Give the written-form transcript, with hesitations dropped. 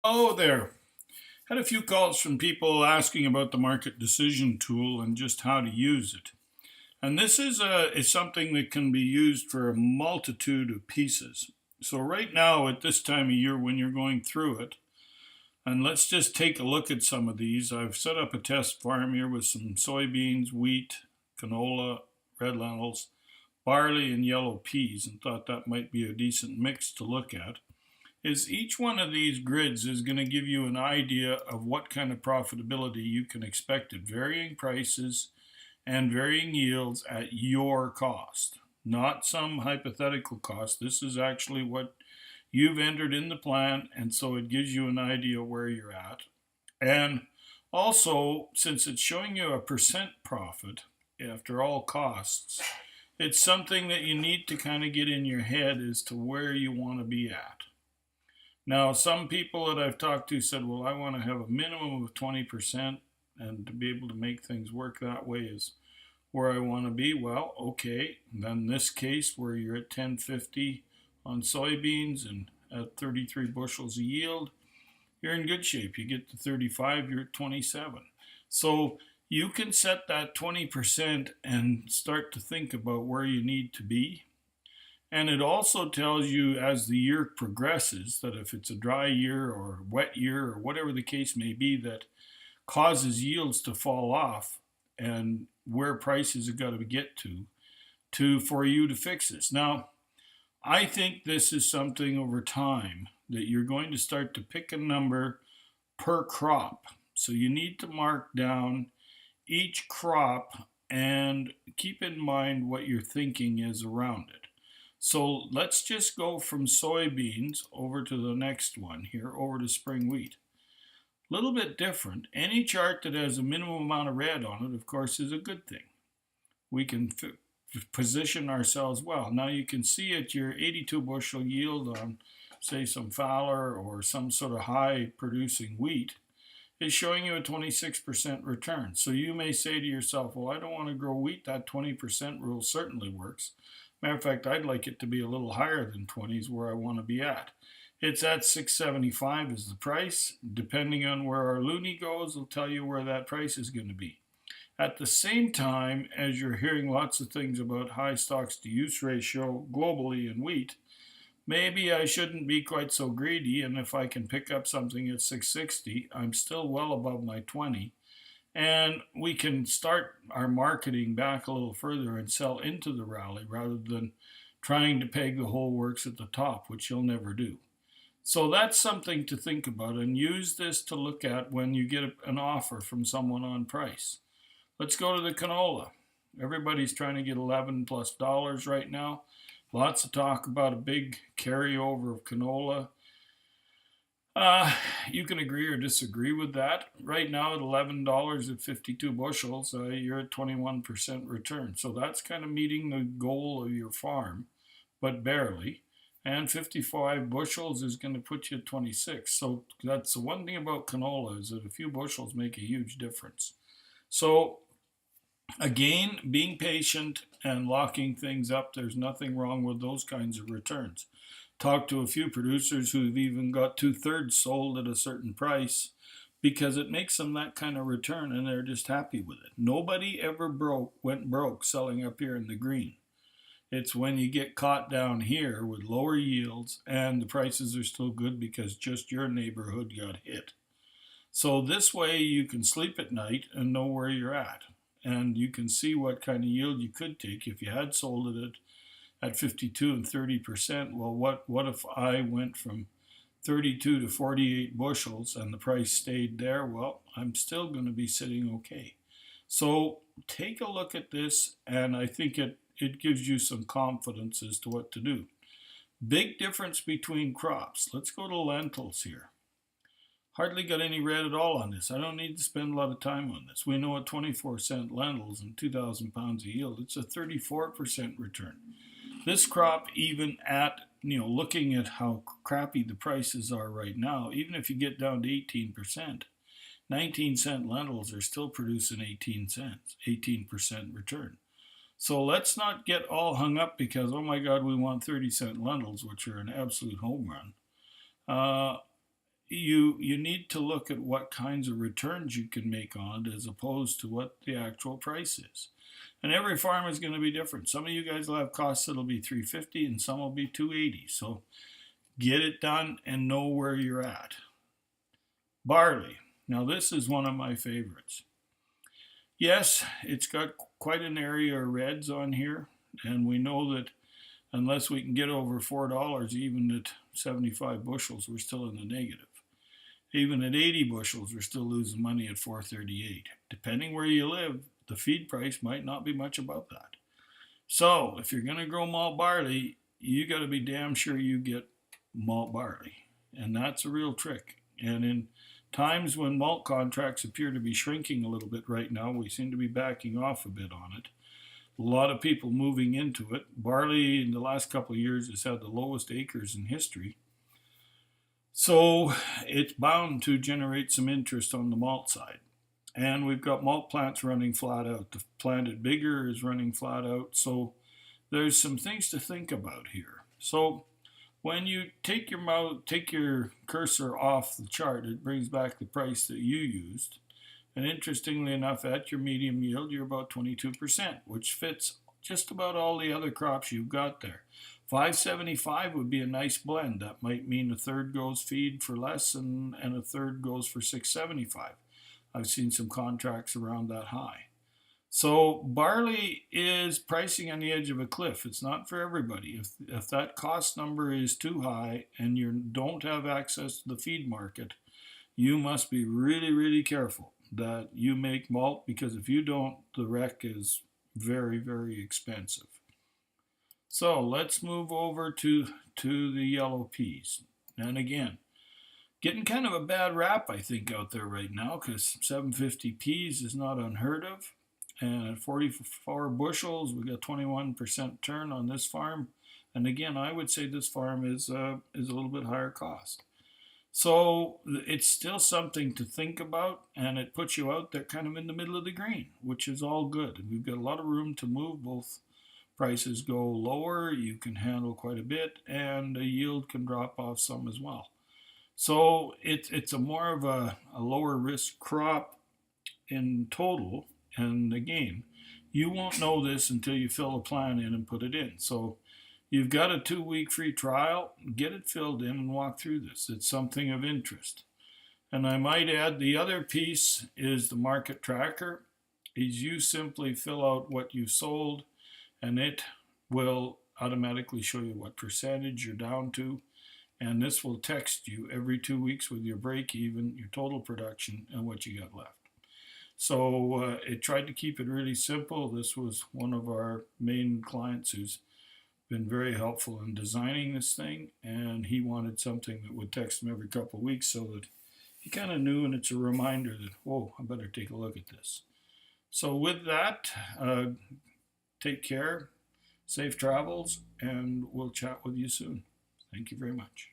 Oh, there. Had a few calls from people asking about the market decision tool and just how to use it. And this is something that can be used for a multitude of pieces. So right now, at this time of year, when you're going through it, and let's just take a look at some of these. I've set up a test farm here with some soybeans, wheat, canola, red lentils, barley, and yellow peas, and thought that might be a decent mix to look at. Is each one of these grids is going to give you an idea of what kind of profitability you can expect at varying prices and varying yields at your cost, not some hypothetical cost. This is actually what you've entered in the plan, and so it gives you an idea where you're at. And also, since it's showing you a percent profit after all costs, it's something that you need to kind of get in your head as to where you want to be at. Now, some people that I've talked to said, well, I want to have a minimum of 20%, and to be able to make things work that way is where I want to be. Well, okay, then in this case where you're at 1050 on soybeans and at 33 bushels a yield, you're in good shape. You get to 35, you're at 27. So you can set that 20% and start to think about where you need to be. And it also tells you as the year progresses that if it's a dry year or wet year or whatever the case may be that causes yields to fall off and where prices have got to get to for you to fix this. Now, I think this is something over time that you're going to start to pick a number per crop. So you need to mark down each crop and keep in mind what your thinking is around it. So let's just go from soybeans over to the next one here, over to spring wheat. A little bit different. Any chart that has a minimum amount of red on it, of course, is a good thing. We can position ourselves well. Now you can see at your 82 bushel yield on, say, some Fowler or some sort of high producing wheat, is showing you a 26% return. So you may say to yourself, well, I don't want to grow wheat. That 20% rule certainly works. Matter of fact, I'd like it to be a little higher than 20 is where I want to be at. It's at 675 is the price. Depending on where our loonie goes, it'll tell you where that price is going to be. At the same time, as you're hearing lots of things about high stocks to use ratio globally in wheat, maybe I shouldn't be quite so greedy, and if I can pick up something at 660, I'm still well above my 20. And we can start our marketing back a little further and sell into the rally rather than trying to peg the whole works at the top, which you'll never do. So that's something to think about and use this to look at when you get an offer from someone on price. Let's go to the canola. Everybody's trying to get 11 plus dollars right now. Lots of talk about a big carryover of canola. You can agree or disagree with that. Right now at $11 at 52 bushels, you're at 21% return. So that's kind of meeting the goal of your farm, but barely. And 55 bushels is going to put you at 26. So that's the one thing about canola is that a few bushels make a huge difference. So again, being patient and locking things up, there's nothing wrong with those kinds of returns. Talked to a few producers who've even got 2/3 sold at a certain price because it makes them that kind of return and they're just happy with it. Nobody ever went broke selling up here in the green. It's when you get caught down here with lower yields and the prices are still good because just your neighborhood got hit. So this way you can sleep at night and know where you're at. And you can see what kind of yield you could take if you had sold it at 52 and 30%. Well, what if I went from 32 to 48 bushels and the price stayed there? Well, I'm still going to be sitting okay. So take a look at this, and I think it gives you some confidence as to what to do. Big difference between crops. Let's go to lentils here. Hardly got any red at all on this. I don't need to spend a lot of time on this. We know at 24-cent lentils and 2,000 pounds of yield, it's a 34% return. This crop, even at, looking at how crappy the prices are right now, even if you get down to 18%, 19-cent lentils are still producing 18 cents, 18% return. So let's not get all hung up because, oh my God, we want 30-cent lentils, which are an absolute home run. you need to look at what kinds of returns you can make on it as opposed to what the actual price is. And every farm is going to be different. Some of you guys will have costs that'll be $350 and some will be $280. So get it done and know where you're at. Barley. Now this is one of my favorites. Yes, it's got quite an area of reds on here, and we know that unless we can get over $4, even at 75 bushels, we're still in the negative. Even at 80 bushels, we're still losing money at 438. Depending where you live, the feed price might not be much above that. So if you're going to grow malt barley, you got to be damn sure you get malt barley, and that's a real trick. And in times when malt contracts appear to be shrinking a little bit right now, we seem to be backing off a bit on it. A lot of people moving into it. Barley in the last couple of years has had the lowest acres in history. So it's bound to generate some interest on the malt side. And we've got malt plants running flat out. The planted bigger is running flat out. So there's some things to think about here. So when you take your cursor off the chart, it brings back the price that you used. And interestingly enough, at your medium yield, you're about 22%, which fits just about all the other crops you've got there. 575 would be a nice blend. That might mean a third goes feed for less and a third goes for 675. I've seen some contracts around that high. So barley is pricing on the edge of a cliff. It's not for everybody. If that cost number is too high and you don't have access to the feed market, you must be really, really careful that you make malt, because if you don't, the wreck is very, very expensive. So let's move over to the yellow peas. And again, getting kind of a bad rap, I think, out there right now, because 750 peas is not unheard of. And at 44 bushels, we got 21% turn on this farm. And again, I would say this farm is a little bit higher cost. So it's still something to think about, and it puts you out there kind of in the middle of the green, which is all good. And we've got a lot of room to move. Both prices go lower, you can handle quite a bit, and the yield can drop off some as well. So it's a more of a lower risk crop in total. And again, you won't know this until you fill a plan in and put it in. So you've got a 2-week free trial. Get it filled in and walk through this. It's something of interest. And I might add, the other piece is the market tracker. Is you simply fill out what you've sold, and it will automatically show you what percentage you're down to. And this will text you every 2 weeks with your break even, your total production, and what you got left. So it tried to keep it really simple. This was one of our main clients who's been very helpful in designing this thing, and he wanted something that would text him every couple of weeks so that he kind of knew, and it's a reminder that, whoa, I better take a look at this. So with that, take care, safe travels, and we'll chat with you soon. Thank you very much.